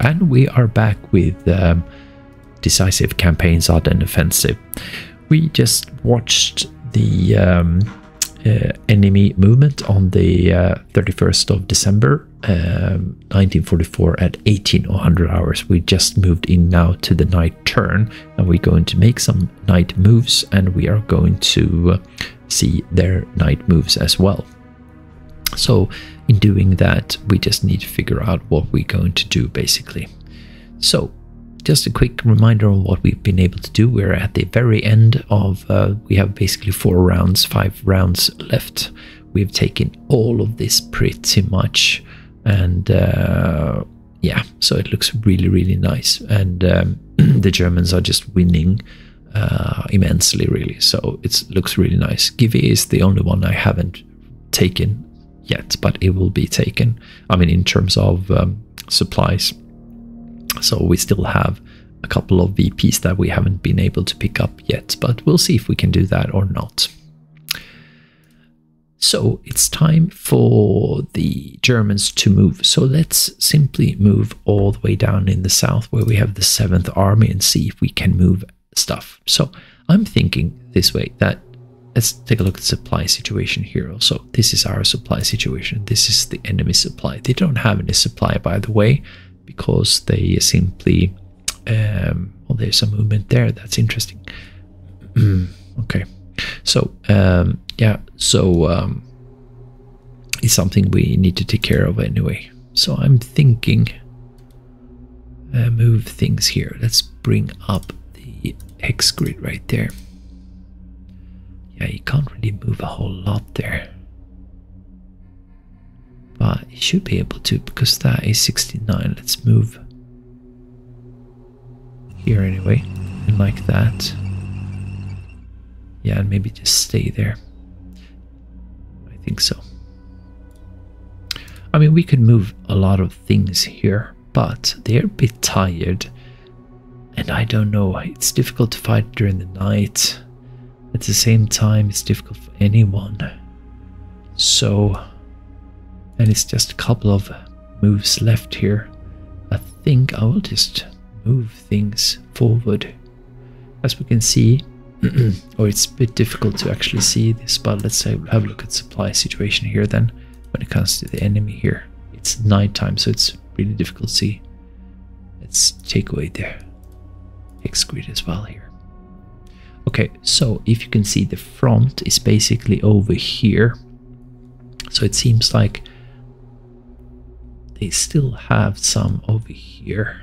And we are back with Decisive Campaigns Ardennes Offensive. We just watched the enemy movement on the 31st of December 1944 at 1800 hours. We just moved in now to the night turn, and we're going to make some night moves, and we are going to see their night moves as well. So in doing that, we just need to figure out what we're going to do, basically. So just a quick reminder on what we've been able to do. We're at the very end of, we have basically 5 rounds left. We've taken all of this pretty much, and yeah, so it looks really, really nice. And the Germans are just winning immensely, really. So it looks really nice. Givet is the only one I haven't taken yet, but it will be taken. I mean, in terms of supplies. So we still have a couple of VPs that we haven't been able to pick up yet, but we'll see if we can do that or not. So it's time for the Germans to move. So let's simply move all the way down in the south where we have the 7th Army and see if we can move stuff. So I'm thinking this way, that let's take a look at the supply situation here also. This is our supply situation. This is the enemy supply. They don't have any supply, by the way, because they simply... well, there's some movement there. That's interesting. Okay. So, yeah. So, it's something we need to take care of anyway. So I'm thinking... move things here. Let's bring up the hex grid right there. Yeah, you can't really move a whole lot there. But you should be able to, because that is 69. Let's move here anyway, and like that. Yeah, and maybe just stay there. I think so. I mean, we could move a lot of things here, but they're a bit tired. And I don't know, it's difficult to fight during the night. At the same time, it's difficult for anyone. So, and it's just a couple of moves left here. I think I will just move things forward. As we can see, or it's a bit difficult to actually see this, but let's say we'll have a look at supply situation here then. When it comes to the enemy here, it's nighttime, so it's really difficult to see. Let's take away the hex grid as well here. Okay, so if you can see, the front is basically over here. So it seems like they still have some over here.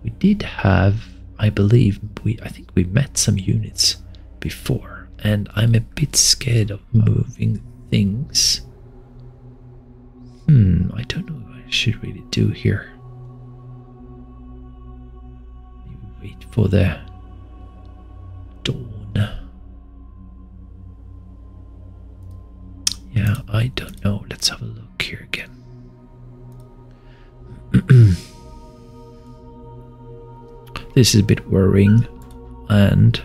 We did have, I believe, I think we met some units before, and I'm a bit scared of moving things. I don't know what I should really do here. Maybe wait for the dawn. Yeah, I don't know. Let's have a look here again. This is a bit worrying, and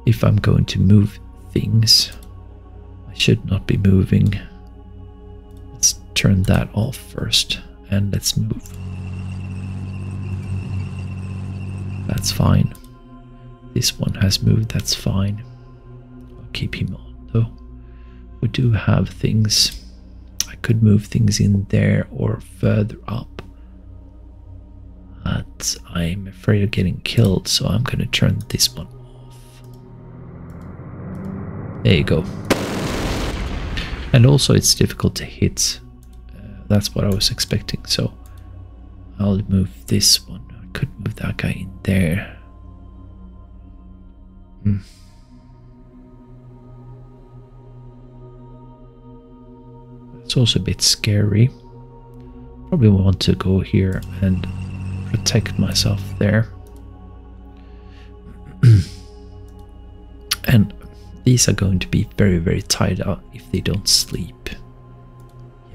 if I'm going to move things, I should not be moving. Let's turn that off first, and let's move. That's fine. This one has moved, that's fine. I'll keep him on though. We do have things. I could move things in there or further up. But I'm afraid of getting killed, so I'm going to turn this one off. There you go. And also it's difficult to hit. That's what I was expecting, so I'll move this one. I could move that guy in there. It's also a bit scary. Probably want to go here and protect myself there. And these are going to be very, very tired out if they don't sleep.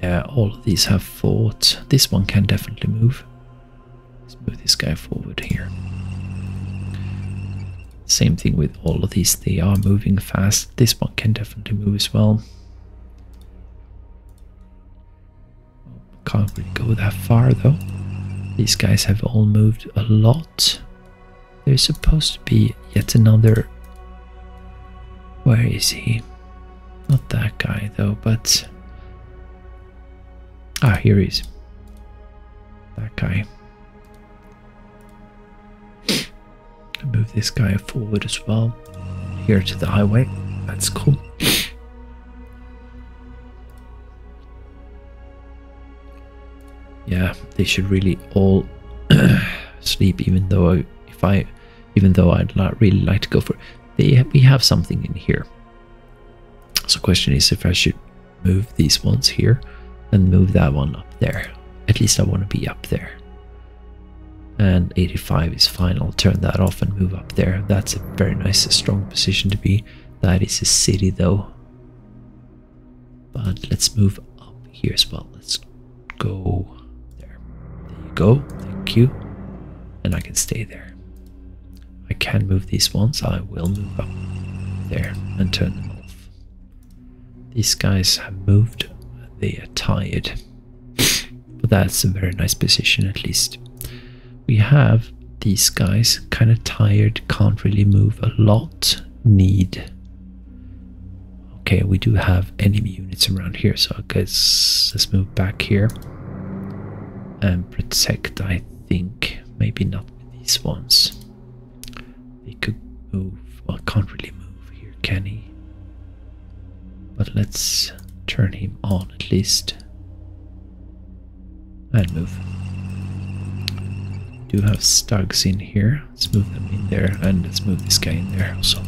Yeah, all of these have fought. This one can definitely move. Let's move this guy forward here. Same thing with all of these. They are moving fast. This one can definitely move as well. Can't really go that far though. These guys have all moved a lot. There's supposed to be yet another... Where is he? Not that guy though, but... Ah, here he is. That guy. Move this guy forward as well. Here to the highway. That's cool. Yeah, they should really all sleep. Even though I'd really like to go for it. We have something in here. So, question is if I should move these ones here and move that one up there. At least I want to be up there. And 85 is fine. I'll turn that off and move up there. That's a very nice, strong position to be. That is a city though. But let's move up here as well. Let's go there. There you go. Thank you. And I can stay there. I can move these ones. I will move up there and turn them off. These guys have moved. They are tired. But that's a very nice position at least. We have these guys kind of tired, can't really move a lot, need. Okay, we do have enemy units around here, so I guess let's move back here and protect, I think. Maybe not with these ones. They could move, well, can't really move here, can he? But let's turn him on at least. And move. Do have stugs in here. Let's move them in there, and let's move this guy in there also.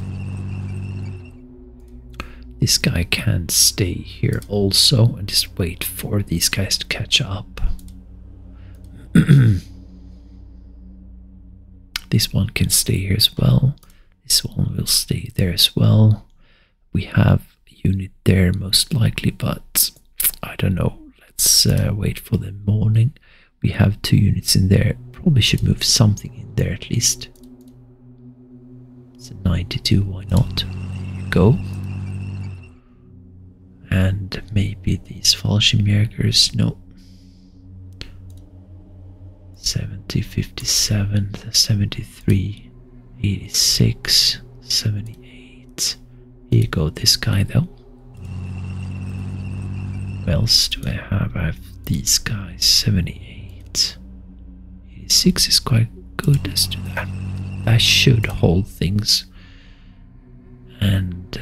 This guy can stay here also and just wait for these guys to catch up. This one can stay here as well. This one will stay there as well. We have a unit there most likely, but I don't know. Let's wait for the morning. We have 2 units in there. Probably should move something in there at least. It's a 92, why not? There you go. And maybe these Fallschirmjägers, no. 70, 57, 73, 86, 78. Here you go, this guy though. What else do I have? I have these guys, 78. 86 is quite good as to that. That should hold things. And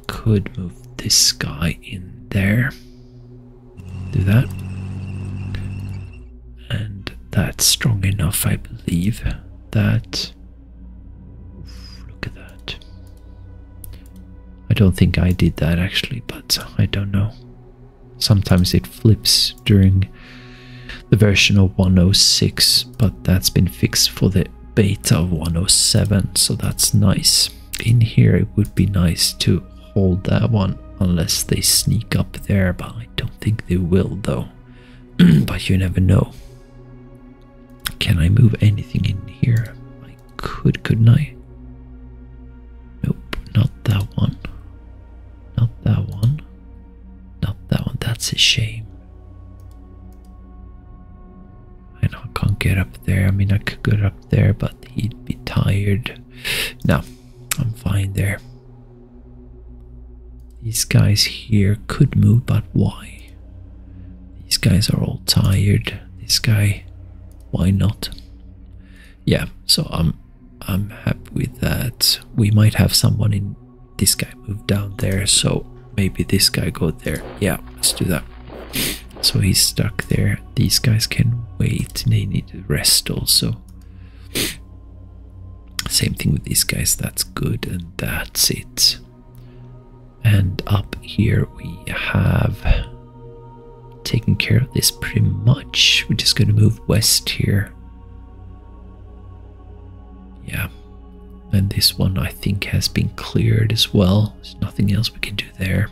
could move this guy in there. Do that. And that's strong enough, I believe. That... Oof, look at that. I don't think I did that actually, but I don't know. Sometimes it flips during the version of 106, but that's been fixed for the beta of 107, so that's nice. In here it would be nice to hold that one unless they sneak up there, but I don't think they will though. But you never know. Can I move anything in here? I could, couldn't I? Nope, not that one. Not that one. Not that one. That's a shame. I can't get up there. I mean, I could get up there, but he'd be tired. No, I'm fine there. These guys here could move, but why? These guys are all tired. This guy, why not? Yeah, so I'm happy with that. We might have someone in. This guy move down there, so maybe this guy go there. Yeah, let's do that. So he's stuck there. These guys can wait. They need to rest also. Same thing with these guys. That's good, and that's it. And up here we have taken care of this pretty much. We're just going to move west here. Yeah. And this one I think has been cleared as well. There's nothing else we can do there.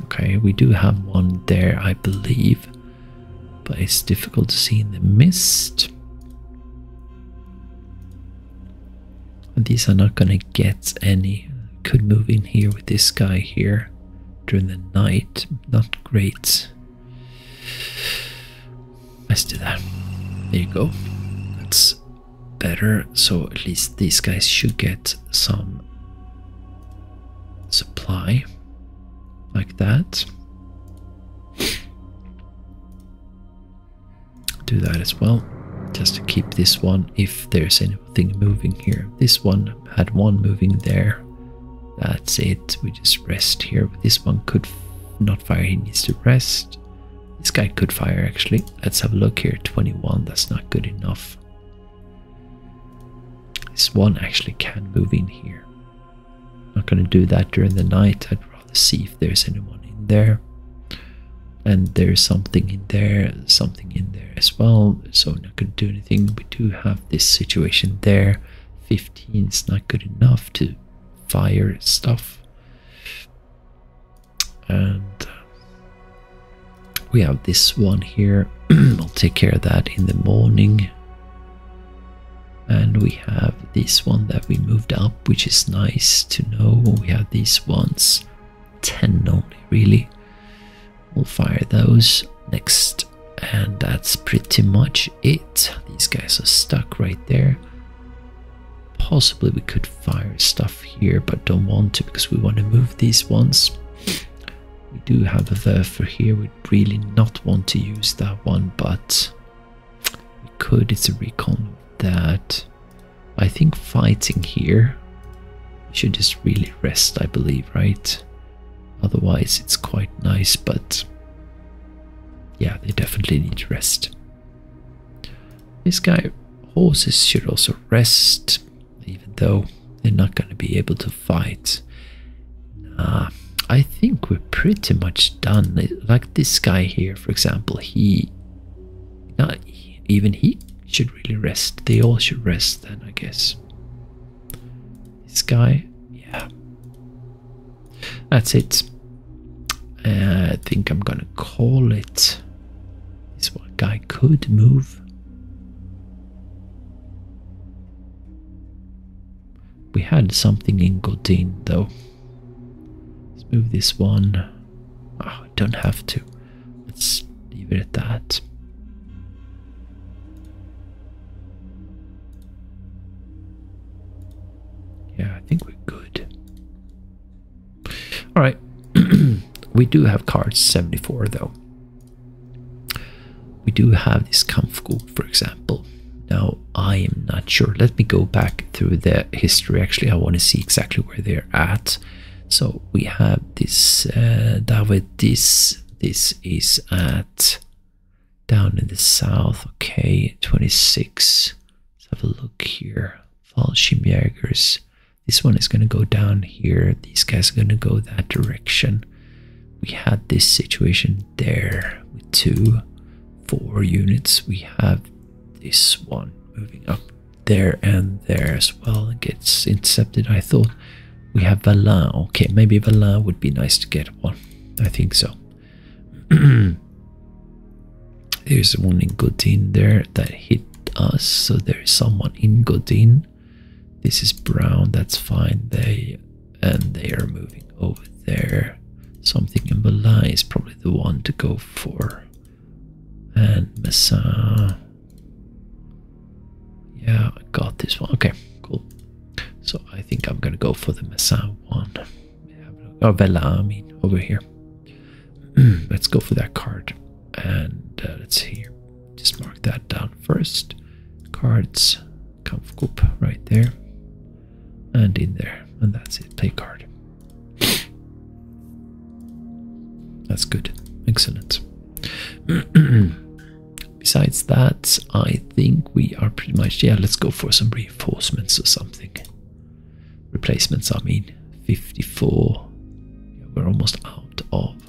Okay, we do have one there, I believe, but it's difficult to see in the mist. And these are not going to get any. Could move in here with this guy here during the night. Not great. I Let's do that. There you go. That's better. So at least these guys should get some supply like that. Do that as well, just to keep this one if there's anything moving here. This one had one moving there. That's it. We just rest here. This one could not fire. He needs to rest. This guy could fire actually. Let's have a look here. 21. That's not good enough. This one actually can move in here. Not going to do that during the night. I'd rather see if there's anyone in there. And there's something in there as well. So not going to do anything. We do have this situation there. 15 is not good enough to fire stuff. And we have this one here. I'll take care of that in the morning. And we have this one that we moved up, which is nice to know. We have these ones, 10 only, really. We'll fire those next. And that's pretty much it. These guys are stuck right there. Possibly we could fire stuff here, but don't want to because we want to move these ones. We do have a Werfer here. We'd really not want to use that one, but we could. It's a recon that I think fighting here, we should just really rest, I believe, right? Otherwise it's quite nice, but yeah, they definitely need to rest. This guy, horses should also rest, even though they're not going to be able to fight. I think we're pretty much done. Like this guy here, for example, even he should really rest. They all should rest then, I guess. This guy, yeah. That's it. I think I'm gonna call it. This one guy could move. We had something in Godin though. Let's move this one. Oh, I don't have to. Let's leave it at that. Yeah, I think we're good. All right. We do have cards 74 though. We do have this Kampfgruppe, for example. Now, I am not sure. Let me go back through the history. Actually, I want to see exactly where they're at. So we have this David. This is at down in the south. Okay, 26. Let's have a look here. Fallschirmjägers. This one is going to go down here. These guys are going to go that direction. We had this situation there with 4 units. We have this one moving up there and there as well. It gets intercepted. I thought we have Valin. Okay, maybe Valin would be nice to get one. I think so. There's one in Godin there that hit us. So there is someone in Godin. This is Brown. That's fine. They are moving over there. Something in Valin is probably the one to go for. And Messin. Yeah, I got this one. Okay, cool. So I think I'm gonna go for the Messin one. Oh, Valin, I mean, over here. Let's go for that card. And let's see here. Just mark that down first. Cards, Kampfgruppe right there. And in there. And that's it. Play card. That's good. Excellent. Besides that, I think we are pretty much, yeah, let's go for some reinforcements or something. Replacements, I mean. 54. Yeah, we're almost out of.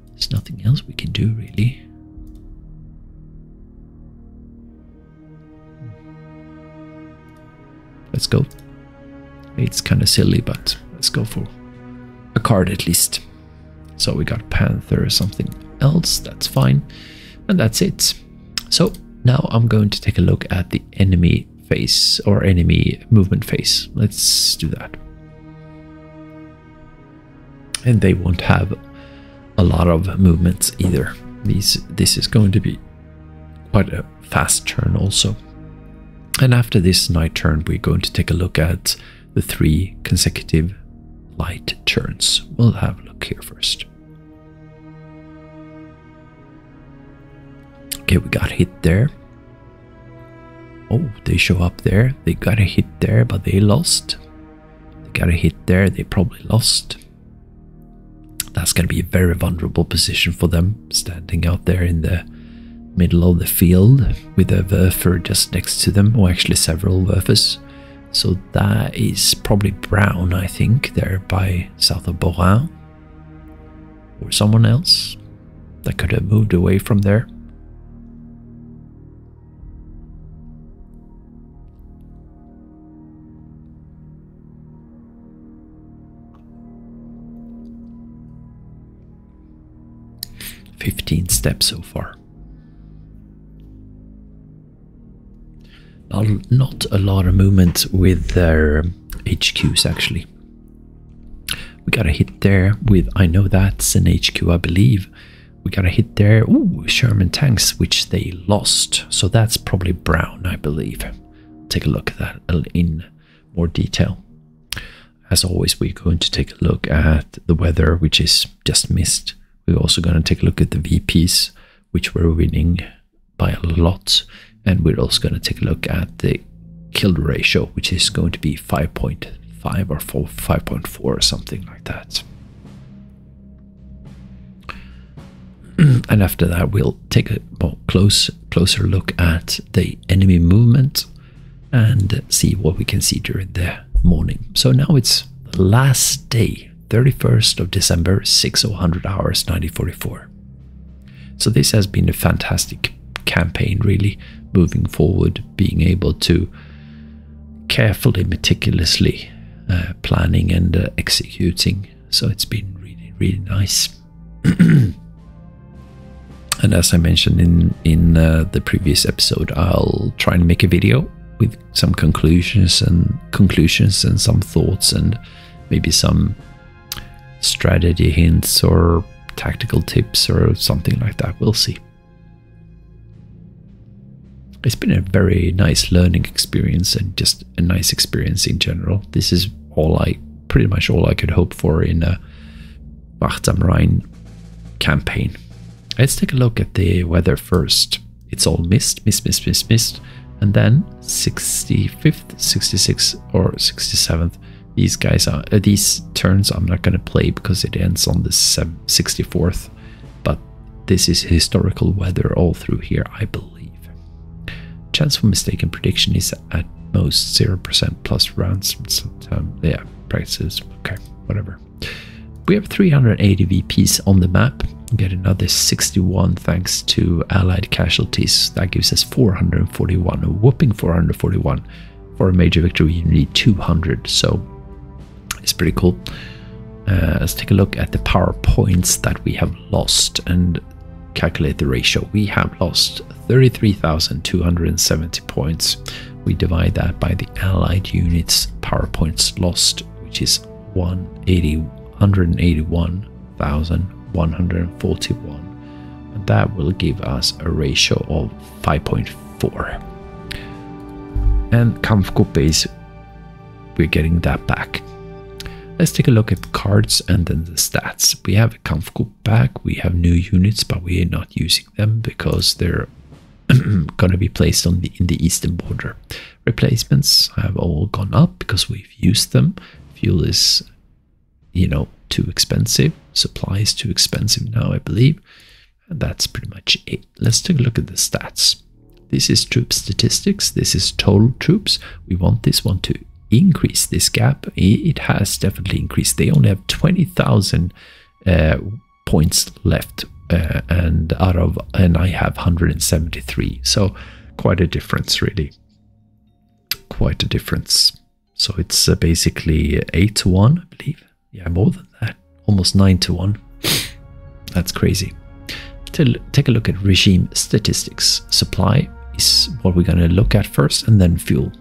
There's nothing else we can do, really. Let's go. It's kind of silly, but let's go for a card at least. So we got Panther or something else. That's fine. And that's it. So now I'm going to take a look at the enemy phase or enemy movement phase. Let's do that. And they won't have a lot of movements either. This is going to be quite a fast turn also. And after this night turn, we're going to take a look at the 3 consecutive light turns. We'll have a look here first. Okay, we got hit there. Oh, they show up there. They got a hit there, but they lost. They got a hit there, they probably lost. That's going to be a very vulnerable position for them, standing out there in the middle of the field with a Werfer just next to them, or actually several Werfers. So that is probably Brown, I think, there by south of Rhein. Or someone else that could have moved away from there. Steps so far. Not a lot of movement with their HQs actually. We got a hit there with, I know that's an HQ, I believe. We got a hit there. Ooh, Sherman tanks, which they lost. So that's probably Brown, I believe. Take a look at that in more detail. As always, we're going to take a look at the weather, which is just missed. We're also going to take a look at the VPs, which were winning by a lot. And we're also going to take a look at the kill ratio, which is going to be 5.5 or 5.4 or something like that. And after that, we'll take a more closer look at the enemy movement and see what we can see during the morning. So now it's the last day, 31st of December, 6:00 hours, 1944. So this has been a fantastic campaign, really, moving forward, being able to carefully, meticulously planning and executing. So it's been really, really nice. And as I mentioned in the previous episode, I'll try and make a video with some conclusions and some thoughts and maybe some strategy hints or tactical tips or something like that. We'll see. It's been a very nice learning experience and just a nice experience in general. This is pretty much all I could hope for in a Wacht am Rhein campaign. Let's take a look at the weather first. It's all mist. And then 65th, 66th or 67th. These guys are these turns I'm not going to play because it ends on the 64th. But this is historical weather all through here, I believe. Chance for mistaken prediction is at most 0% plus rounds. Yeah, practices. Okay, whatever. We have 380 VPs on the map. We get another 61 thanks to allied casualties. That gives us 441, a whooping 441. For a major victory, you need 200. So it's pretty cool. Let's take a look at the power points that we have lost and calculate the ratio. We have lost 33,270 points. We divide that by the allied units power points lost, which is 181,141, and that will give us a ratio of 5.4. And Kampfgruppe, we're getting that back. Let's take a look at the cards and then the stats. We have a Kampfgruppe back. We have new units, but we are not using them because they're going to be placed on in the eastern border. Replacements have all gone up because we've used them. Fuel is, too expensive. Supply is too expensive now, I believe. And that's pretty much it. Let's take a look at the stats. This is troop statistics. This is total troops. We want this one to increase this gap. It has definitely increased. They only have 20,000 points left, and I have 173. So quite a difference, really. Quite a difference. So it's basically 8-1, I believe. Yeah, more than that. Almost 9-1. That's crazy. Take a look at regime statistics. Supply is what we're going to look at first, and then fuel.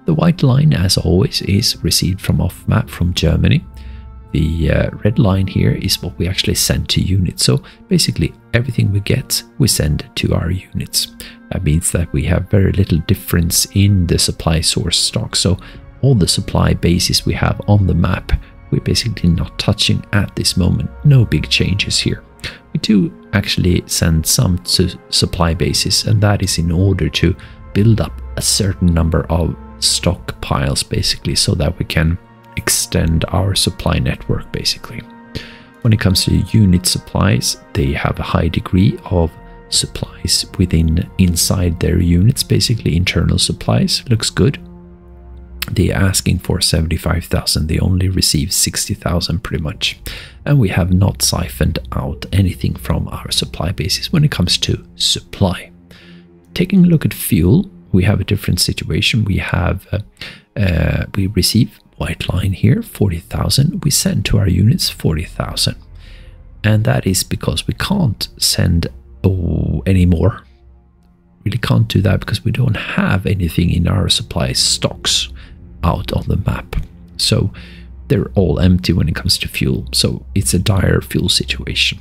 The white line, as always, is received from off-map from Germany. The red line here is what we actually send to units. So basically everything we get, we send to our units. That means that we have very little difference in the supply source stock. So all the supply bases we have on the map, we're basically not touching at this moment. No big changes here. We do actually send some to supply bases, and that is in order to build up a certain number of stockpiles, basically, so that we can extend our supply network, basically. When it comes to unit supplies, they have a high degree of supplies inside their units, basically internal supplies. Looks good. They're asking for 75,000. They only receive 60,000 pretty much. And we have not siphoned out anything from our supply bases when it comes to supply. Taking a look at fuel, we have a different situation. We have we receive white line here, 40,000. We send to our units 40,000. And that is because we can't send any more. Really can't do that because we don't have anything in our supply stocks out on the map. So they're all empty when it comes to fuel. So it's a dire fuel situation.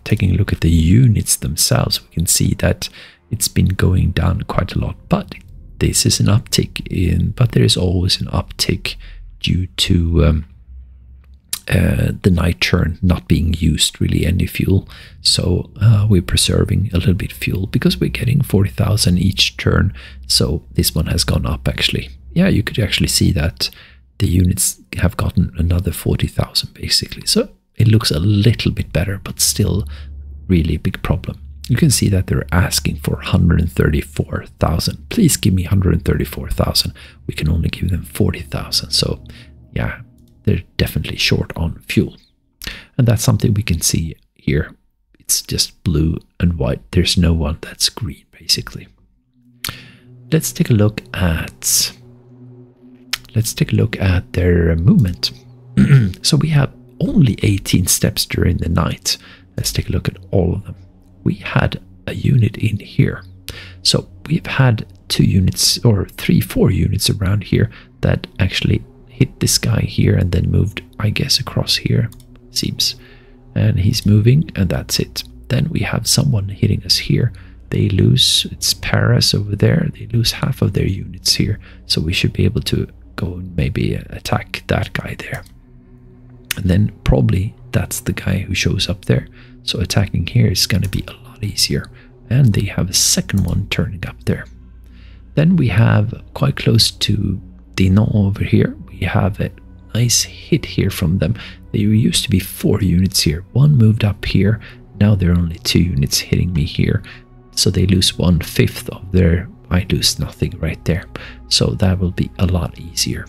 Taking a look at the units themselves, we can see that it's been going down quite a lot, but this is an uptick but there is always an uptick due to the night turn not being used really any fuel. So we're preserving a little bit of fuel because we're getting 40,000 each turn. So this one has gone up actually. Yeah, you could actually see that the units have gotten another 40,000 basically. So it looks a little bit better, but still really a big problem. You can see that they're asking for 134,000. Please give me 134,000. We can only give them 40,000. So yeah, they're definitely short on fuel. And that's something we can see here. It's just blue and white. There's no one that's green basically. Let's take a look at their movement. So we have only 18 steps during the night. Let's take a look at all of them. We had a unit in here. So we've had 2 units or 4 units around here that actually hit this guy here and then moved, I guess, across here, seems. And he's moving and that's it. Then we have someone hitting us here. They lose, it's Paris over there. They lose half of their units here. So we should be able to go and maybe attack that guy there. And then probably that's the guy who shows up there. So attacking here is going to be a lot easier. And they have a second one turning up there. Then we have quite close to Dinan over here. We have a nice hit here from them. There used to be 4 units here. One moved up here. Now there are only 2 units hitting me here. So they lose 1/5 of their... I lose nothing right there. So that will be a lot easier.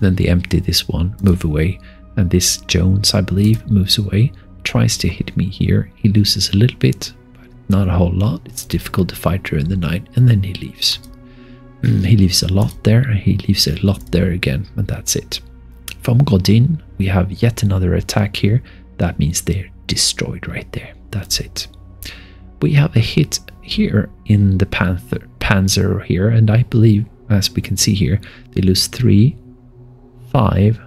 Then they empty this one, move away. And this Jones, I believe, moves away. Tries to hit me here. He loses a little bit, but not a whole lot. It's difficult to fight during the night. And then he leaves. He leaves a lot there. He leaves a lot there again. And that's it. From Godin, we have yet another attack here. That means they're destroyed right there. That's it. We have a hit here in the Panzer here. And I believe, as we can see here, they lose 3, 5,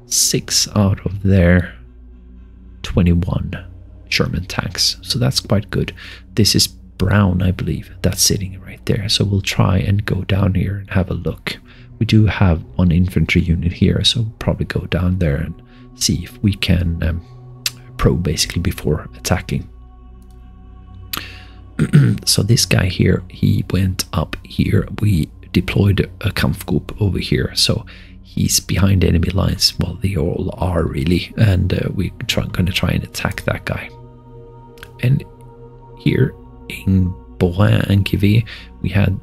6 out of their 21 Sherman tanks. So that's quite good. This is Brown, I believe, that's sitting right there. So we'll try and go down here and have a look. We do have 1 infantry unit here, so we'll probably go down there and see if we can probe basically before attacking. So this guy here, he went up here. We deployed a Kampfgruppe over here, so he's behind enemy lines. Well, they all are really, and we're going to try and attack that guy. And here in Borin and Givet, we had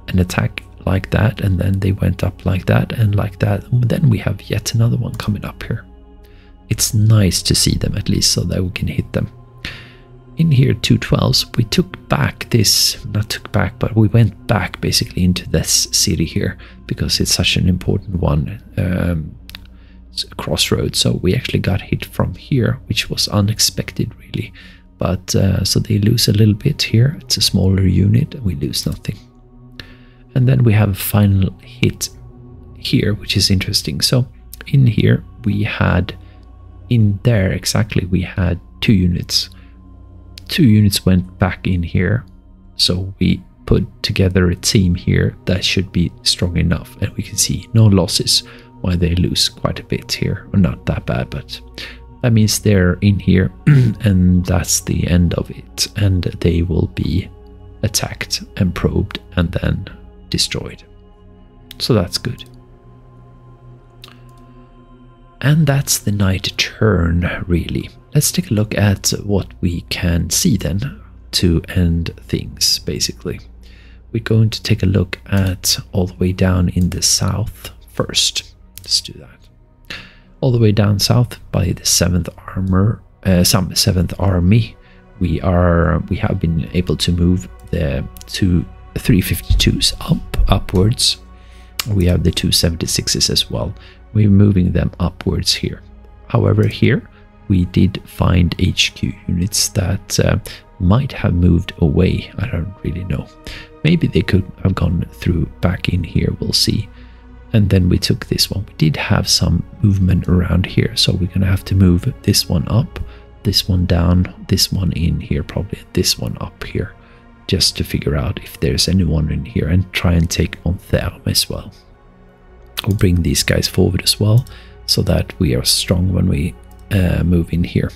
an attack like that, and then they went up like that and like that. And then we have yet another one coming up here. It's nice to see them at least so that we can hit them. In here, 212s, we took back this, not took back, but we went back basically into this city here because it's such an important one, it's a crossroads. So we actually got hit from here, which was unexpected really. But so they lose a little bit here. It's a smaller unit, we lose nothing. And then we have a final hit here, which is interesting. So in here, we had in there exactly, we had 2 units. 2 units went back in here, so we put together a team here that should be strong enough, and we can see no losses. Why they lose quite a bit here, or not that bad, but that means they're in here and that's the end of it, and they will be attacked and probed and then destroyed. So that's good. And that's the night turn, really. Let's take a look at what we can see then to end things, basically. We're going to take a look at all the way down in the south first. Let's do that. All the way down south by the 7th Army, we have been able to move the 2 352s upwards. We have the 276s as well. We're moving them upwards here. However, here we did find HQ units that might have moved away. I don't really know. Maybe they could have gone through back in here. We'll see. And then we took this one. We did have some movement around here, so we're gonna have to move this one up, this one down, this one in here, probably this one up here, just to figure out if there's anyone in here and try and take on them as well. We'll bring these guys forward as well, so that we are strong when we move in here.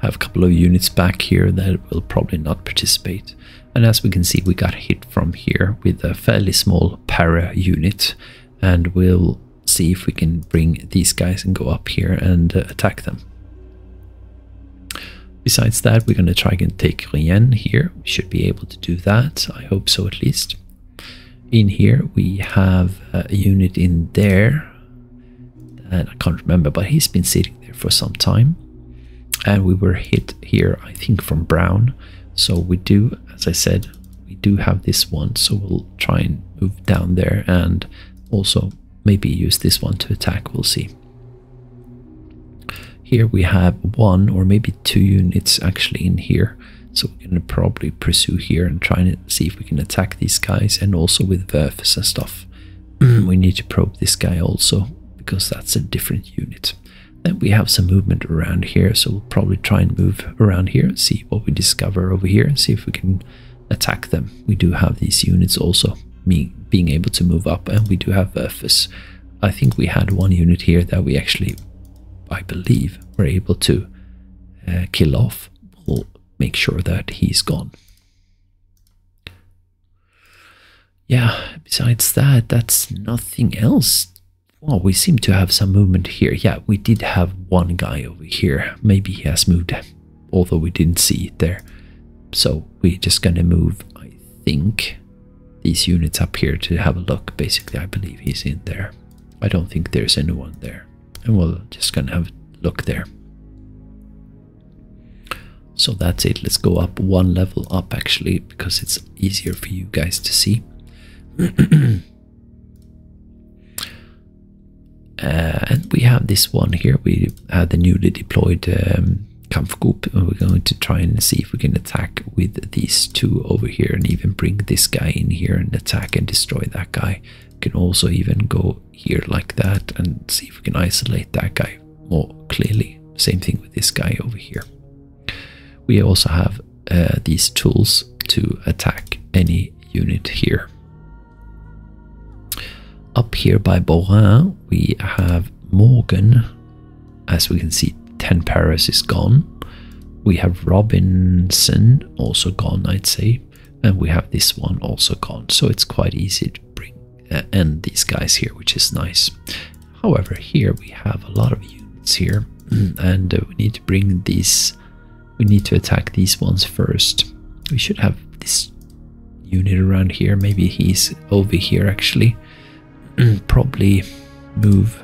I have a couple of units back here that will probably not participate. And as we can see, we got hit from here with a fairly small para unit, and we'll see if we can bring these guys and go up here and attack them. Besides that, we're going to try and take Rhein here. We should be able to do that. I hope so, at least. In here, we have a unit in there, and I can't remember, but he's been sitting there for some time. And we were hit here, I think, from brown. So we do, as I said, we do have this one, so we'll try and move down there and also maybe use this one to attack. We'll see. Here we have 1 or maybe 2 units actually in here, so we're going to probably pursue here and try and see if we can attack these guys, and also with Werfers and stuff. We need to probe this guy also, because that's a different unit. Then we have some movement around here, so we'll probably try and move around here, see what we discover over here, see if we can attack them. We do have these units also being able to move up, and we do have Werfers. I think we had 1 unit here that we actually, I believe, were able to kill off. We'll make sure that he's gone. Yeah, besides that, that's nothing else. Well, we seem to have some movement here. Yeah, we did have 1 guy over here. Maybe he has moved, although we didn't see it there. So we're just gonna move, I think, these units up here to have a look. Basically, I believe he's in there. I don't think there's anyone there. And we're just gonna have a look there. So that's it. Let's go up 1 level up, actually, because it's easier for you guys to see. And we have this one here. We have the newly deployed Kampfgruppe, and we're going to try and see if we can attack with these 2 over here, and even bring this guy in here and attack and destroy that guy. We can also even go here like that and see if we can isolate that guy more clearly. Same thing with this guy over here. We also have these tools to attack any unit here. Up here by Rhein, we have Morgan. As we can see, 10 Paris is gone. We have Robinson also gone, I'd say. And we have this one also gone. So it's quite easy to bring end these guys here, which is nice. However, here we have a lot of units here. And we need to bring these. We need to attack these ones first. We should have this unit around here. Maybe he's over here, actually. Probably move.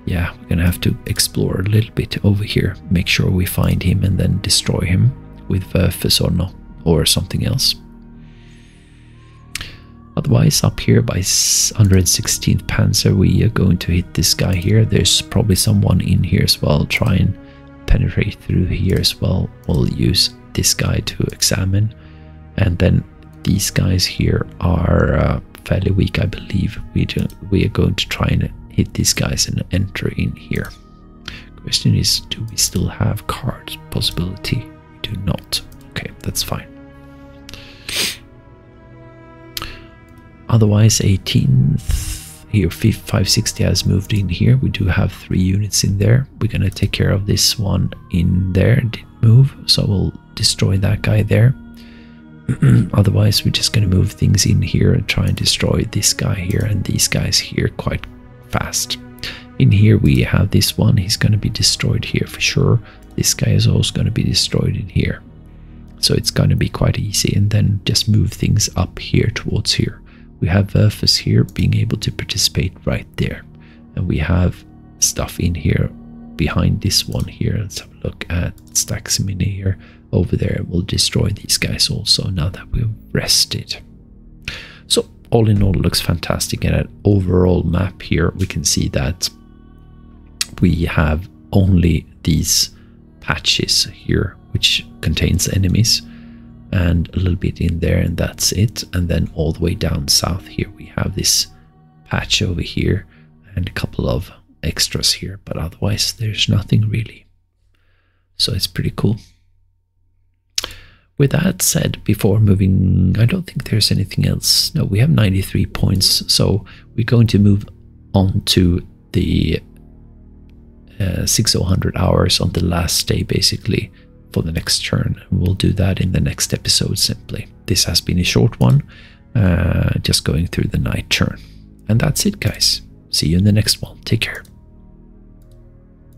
Yeah, we're gonna have to explore a little bit over here, make sure we find him and then destroy him with Werfers or not, or something else. Otherwise, up here by 116th Panzer, we are going to hit this guy here. There's probably someone in here as well. Try and penetrate through here as well. We'll use this guy to examine, and then these guys here are fairly weak, I believe. We are going to try and hit these guys and enter in here. Question is, do we still have card possibility? We do not. Okay, that's fine. Otherwise, 18th here, 560 has moved in here. We do have 3 units in there. We're gonna take care of this one in there. Didn't move, so we'll destroy that guy there. Otherwise, we're just gonna move things in here and try and destroy this guy here and these guys here quite fast. In here we have this one. He's gonna be destroyed here for sure. This guy is also gonna be destroyed in here. So it's gonna be quite easy, and then just move things up here towards here. We have Verfus here being able to participate right there, and we have stuff in here behind this one here. Let's have a look at Staximini here. Over there, we'll destroy these guys also now that we've rested. So all in all, it looks fantastic. And an overall map here, we can see that we have only these patches here which contains enemies, and a little bit in there, and that's it. And then all the way down south here we have this patch over here and a couple of extras here, but otherwise there's nothing really. So it's pretty cool. With that said, before moving, I don't think there's anything else. No, we have 93 points, so we're going to move on to the 600 hours on the last day, basically, for the next turn. We'll do that in the next episode simply. This has been a short one, just going through the night turn. And that's it, guys. See you in the next one. Take care.